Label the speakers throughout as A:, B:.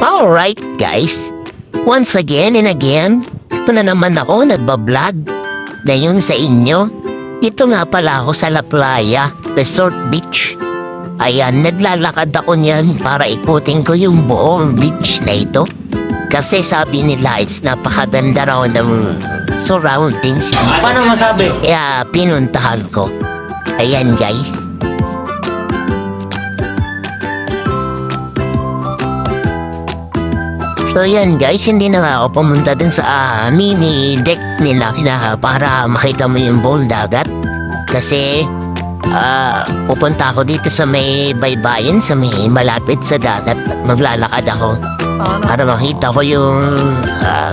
A: Alright guys, once again and again, ito na naman ako nagbablog. Ngayon sa inyo, ito nga pala ako sa La Playa, Resort Beach. Ayan, naglalakad ako niyan para ikutin ko yung buong beach na ito. Kasi sabi nila it's napakaganda raw ng surroundings dito.
B: Paano masabi?
A: Kaya pinuntahan ko. Ayan guys. So yan guys, hindi na nga ako pumunta din sa mini deck nila na para makita mo yung buong dagat. Kasi pupunta ako dito sa may baybayin, sa may malapit sa dagat. Maglalakad ako para makita ko yung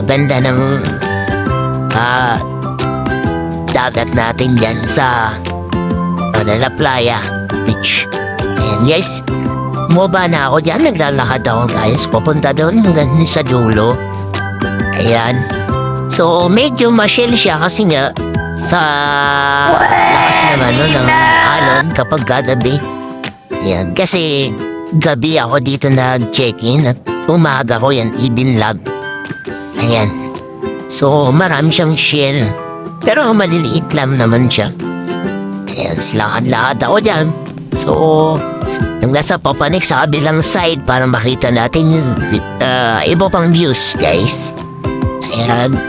A: ganda ng dagat natin dyan sa La Playa Beach. Ayan guys, bumaba na ako dyan, naglalakad ako guys, pupunta doon hanggang sa dulo. Ayan. So medyo masyel siya kasi nga sa lakas naman ng alon kapag gabi. Ayan, kasi gabi ako dito nag-check-in at umaga ko yan ibinlog. Ayan. So marami siyang shell, pero maliliit lang naman siya. Ayan, lakad-lakad ako dyan. So yung nasa papanik sa kabilang side para makita natin yung iba pang views guys. Ayan.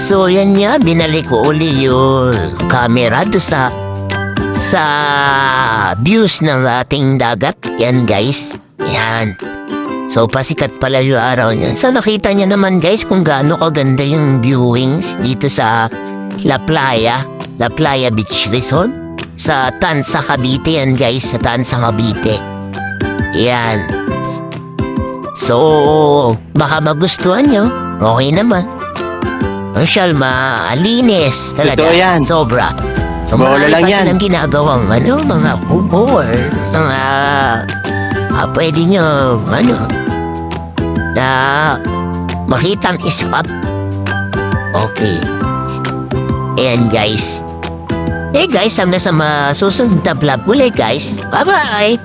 A: So yan nga, binalik ko uli yung camera do sa views ng ating dagat. Yan guys, yan. So pasikat pala yung araw niyan. So nakita niya naman guys kung gaano kaganda yung viewings dito sa La Playa Beach Resort sa Tansa, Cavite yan guys, sa Tansa, Cavite. Yan. So baka magustuhan nyo, okay naman. Marshall, malinis talaga.
B: Totoo yan.
A: Sobra. So
B: Bola
A: marami
B: lang
A: pa
B: yan.
A: silang ginagawang mga kubo or mga pwede nyo na makitang spot. Okay. Ayan guys. Hey guys, hanggang sa susunod na vlog ulit guys. Bye bye.